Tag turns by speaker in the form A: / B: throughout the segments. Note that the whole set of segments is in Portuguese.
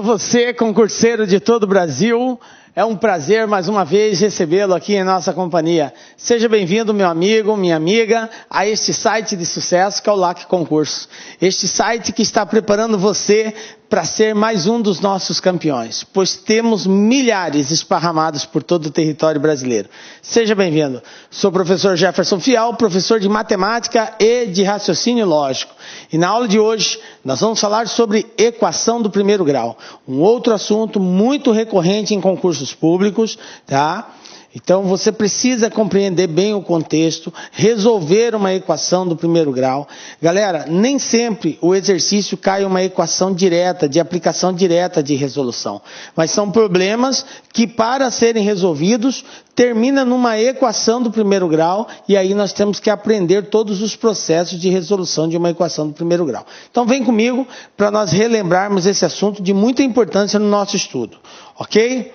A: Alô você, concurseiro de todo o Brasil. É um prazer mais uma vez recebê-lo aqui em nossa companhia. Seja bem-vindo, meu amigo, minha amiga, a este site de sucesso que é o LAC Concurso. Este site que está preparando você para ser mais um dos nossos campeões, pois temos milhares esparramados por todo o território brasileiro. Seja bem-vindo. Sou o professor Jefferson Fial, professor de matemática e de raciocínio lógico. E na aula de hoje nós vamos falar sobre equação do primeiro grau, um outro assunto muito recorrente em concursos públicos, tá? Então você precisa compreender bem o contexto, resolver uma equação do primeiro grau. Galera, nem sempre o exercício cai uma equação direta, de aplicação direta de resolução. Mas são problemas que, para serem resolvidos, termina numa equação do primeiro grau e aí nós temos que aprender todos os processos de resolução de uma equação do primeiro grau. Então vem comigo para nós relembrarmos esse assunto de muita importância no nosso estudo, ok?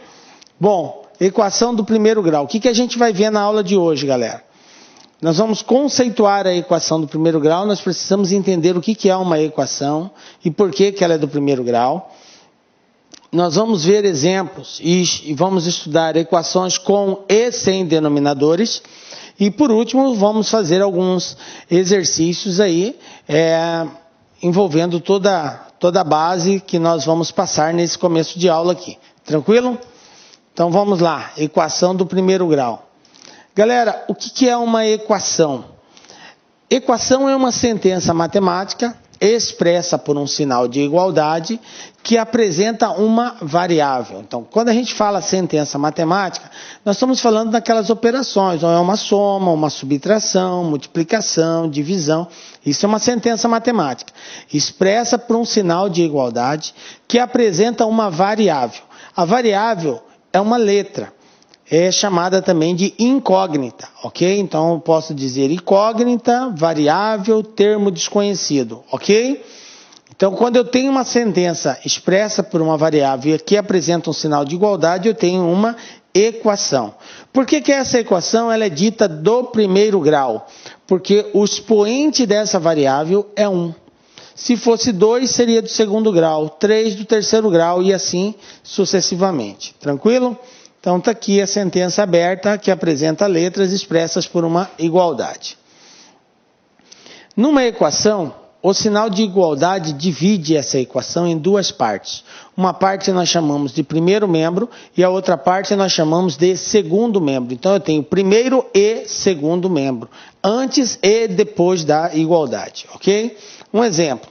A: Bom, equação do primeiro grau. O que a gente vai ver na aula de hoje, galera? Nós vamos conceituar a equação do primeiro grau, nós precisamos entender o que é uma equação e por que ela é do primeiro grau. Nós vamos ver exemplos e vamos estudar equações com e sem denominadores. E por último, vamos fazer alguns exercícios aí, envolvendo toda a base que nós vamos passar nesse começo de aula aqui. Tranquilo? Então vamos lá, equação do primeiro grau. Galera, o que é uma equação? Equação é uma sentença matemática expressa por um sinal de igualdade que apresenta uma variável. Então, quando a gente fala sentença matemática, nós estamos falando daquelas operações, ou é uma soma, uma subtração, multiplicação, divisão. Isso é uma sentença matemática, expressa por um sinal de igualdade que apresenta uma variável. A variável é uma letra, é chamada também de incógnita, ok? Então eu posso dizer incógnita, variável, termo desconhecido, ok? Então quando eu tenho uma sentença expressa por uma variável que apresenta um sinal de igualdade, eu tenho uma equação. Por que essa equação ela é dita do primeiro grau? Porque o expoente dessa variável é 1. Se fosse 2, seria do segundo grau, 3 do terceiro grau e assim sucessivamente. Tranquilo? Então está aqui a sentença aberta que apresenta letras expressas por uma igualdade. Numa equação, o sinal de igualdade divide essa equação em duas partes. Uma parte nós chamamos de primeiro membro e a outra parte nós chamamos de segundo membro. Então eu tenho primeiro e segundo membro, antes e depois da igualdade, ok? Um exemplo,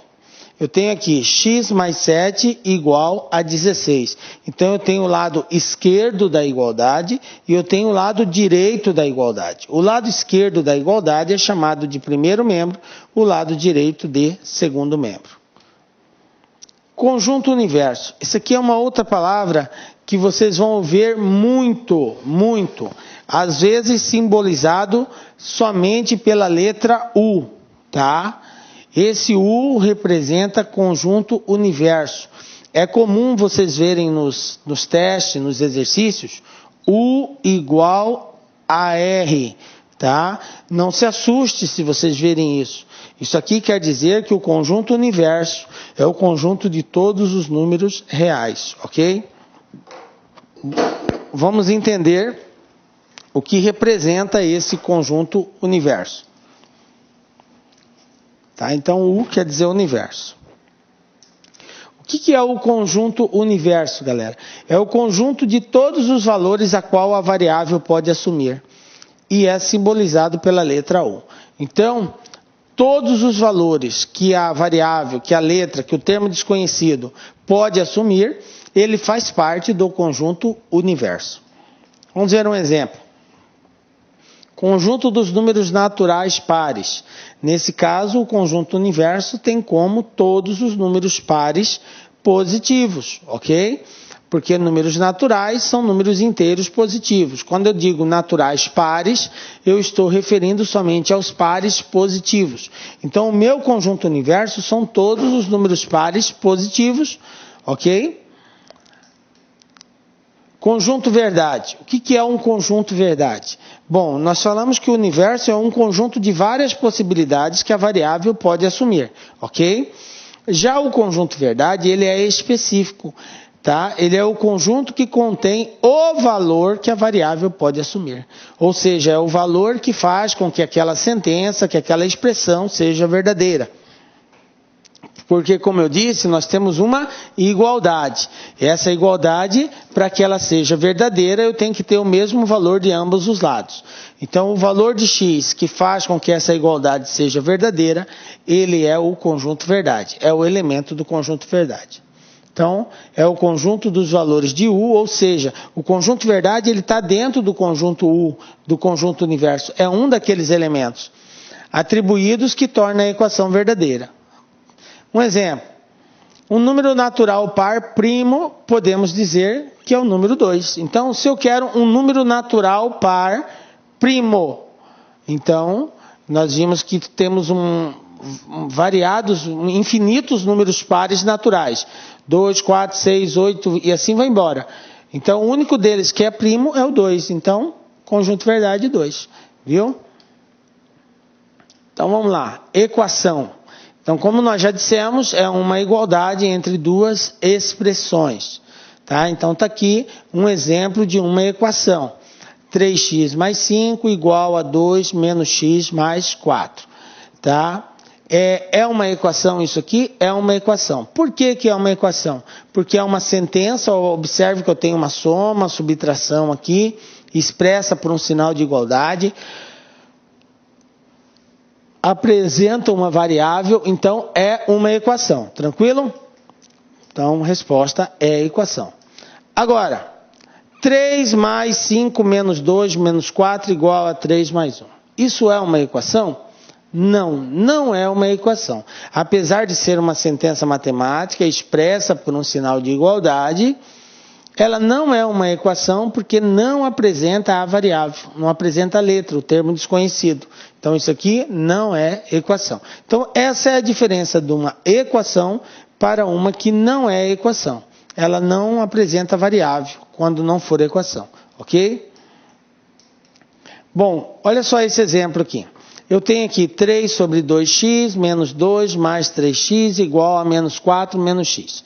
A: eu tenho aqui x mais 7 igual a 16. Então eu tenho o lado esquerdo da igualdade e eu tenho o lado direito da igualdade. O lado esquerdo da igualdade é chamado de primeiro membro, o lado direito de segundo membro. Conjunto universo. Isso aqui é uma outra palavra que vocês vão ver muito, às vezes simbolizado somente pela letra U, tá? Esse U representa conjunto universo. É comum vocês verem nos testes, nos exercícios, U igual a R, tá? Não se assuste se vocês verem isso. Isso aqui quer dizer que o conjunto universo é o conjunto de todos os números reais, ok? Vamos entender o que representa esse conjunto universo. Tá? Então, U quer dizer universo. O que é o conjunto universo, galera? É o conjunto de todos os valores a qual a variável pode assumir. E é simbolizado pela letra U. Então, todos os valores que a variável, que a letra, que o termo desconhecido pode assumir, ele faz parte do conjunto universo. Vamos ver um exemplo. Conjunto dos números naturais pares. Nesse caso, o conjunto universo tem como todos os números pares positivos, ok? Porque números naturais são números inteiros positivos. Quando eu digo naturais pares, eu estou referindo somente aos pares positivos. Então, o meu conjunto universo são todos os números pares positivos, ok? Conjunto verdade. O que é um conjunto verdade? Bom, nós falamos que o universo é um conjunto de várias possibilidades que a variável pode assumir, ok? Já o conjunto verdade, ele é específico, tá? Ele é o conjunto que contém o valor que a variável pode assumir. Ou seja, é o valor que faz com que aquela sentença, que aquela expressão seja verdadeira. Porque, como eu disse, nós temos uma igualdade. Essa igualdade, para que ela seja verdadeira, eu tenho que ter o mesmo valor de ambos os lados. Então, o valor de x que faz com que essa igualdade seja verdadeira, ele é o conjunto verdade, é o elemento do conjunto verdade. Então, é o conjunto dos valores de U, ou seja, o conjunto verdade ele está dentro do conjunto U, do conjunto universo. É um daqueles elementos atribuídos que torna a equação verdadeira. Um exemplo, um número natural par primo, podemos dizer que é o número 2. Então, se eu quero um número natural par primo, então, nós vimos que temos variados, infinitos números pares naturais. 2, 4, 6, 8 e assim vai embora. Então, o único deles que é primo é o 2. Então, conjunto verdade 2. Viu? Então, vamos lá. Equação. Então, como nós já dissemos, é uma igualdade entre duas expressões. Tá? Então, está aqui um exemplo de uma equação. 3x mais 5 igual a 2 menos x mais 4. Tá? É uma equação isso aqui? É uma equação. Por que é uma equação? Porque é uma sentença, observe que eu tenho uma soma, subtração aqui, expressa por um sinal de igualdade. Apresenta uma variável, então é uma equação. Tranquilo? Então, resposta é equação. Agora, 3 mais 5 menos 2 menos 4 igual a 3 mais 1. Isso é uma equação? Não, não é uma equação. Apesar de ser uma sentença matemática expressa por um sinal de igualdade, ela não é uma equação porque não apresenta a variável, não apresenta a letra, o termo desconhecido. Então, isso aqui não é equação. Então, essa é a diferença de uma equação para uma que não é equação. Ela não apresenta variável quando não for equação, ok? Bom, olha só esse exemplo aqui. Eu tenho aqui 3 sobre 2x menos 2 mais 3x igual a menos 4 menos x.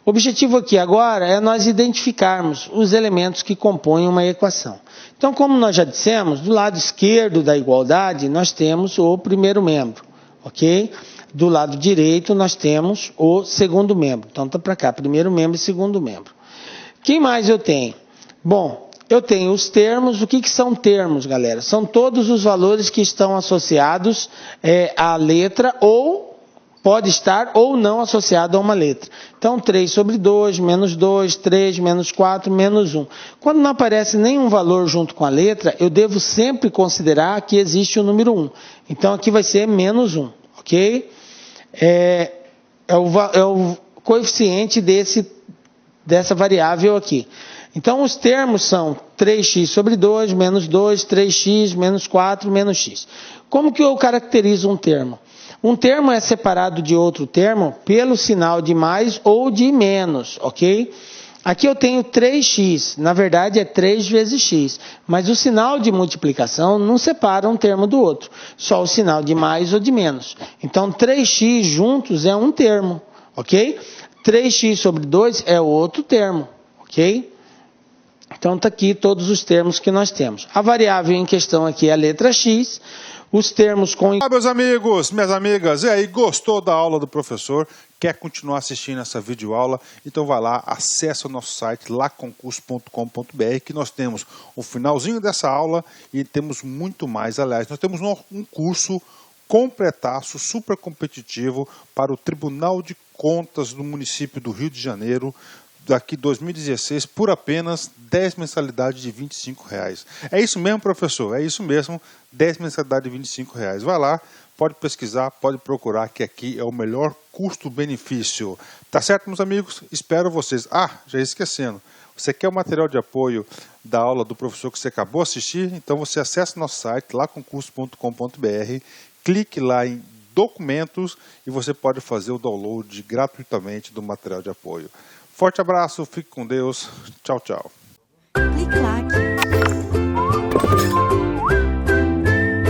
A: O objetivo aqui agora é nós identificarmos os elementos que compõem uma equação. Então, como nós já dissemos, do lado esquerdo da igualdade, nós temos o primeiro membro, ok? Do lado direito, nós temos o segundo membro. Então, está para cá, primeiro membro e segundo membro. Quem mais eu tenho? Bom, eu tenho os termos. O que são termos, galera? São todos os valores que estão associados à letra ou pode estar ou não associado a uma letra. Então, 3 sobre 2, menos 2, 3, menos 4, menos 1. Quando não aparece nenhum valor junto com a letra, eu devo sempre considerar que existe o número 1. Então, aqui vai ser menos 1, ok? É o coeficiente dessa variável aqui. Então, os termos são 3x sobre 2, menos 2, 3x, menos 4, menos x. Como que eu caracterizo um termo? Um termo é separado de outro termo pelo sinal de mais ou de menos, ok? Aqui eu tenho 3x, na verdade é 3 vezes x, mas o sinal de multiplicação não separa um termo do outro, só o sinal de mais ou de menos. Então 3x juntos é um termo, ok? 3x sobre 2 é outro termo, ok? Então está aqui todos os termos que nós temos. A variável em questão aqui é a letra x. Os termos com...
B: Olá, meus amigos, minhas amigas, e aí, gostou da aula do professor? Quer continuar assistindo essa videoaula? Então vai lá, acessa o nosso site, laconcurso.com.br, que nós temos o finalzinho dessa aula e temos muito mais. Aliás, nós temos um curso completaço, super competitivo para o Tribunal de Contas do município do Rio de Janeiro, daqui 2016, por apenas 10 mensalidades de R$ 25. É isso mesmo, professor? É isso mesmo, 10 mensalidades de R$ 25. Vai lá, pode pesquisar, pode procurar, que aqui é o melhor custo-benefício. Tá certo, meus amigos? Espero vocês. Ah, já ia esquecendo. Você quer o material de apoio da aula do professor que você acabou de assistir? Então você acessa nosso site, laconcurso.com.br, clique lá em documentos e você pode fazer o download gratuitamente do material de apoio. Forte abraço, fique com Deus. Tchau, tchau.
C: Clique lá.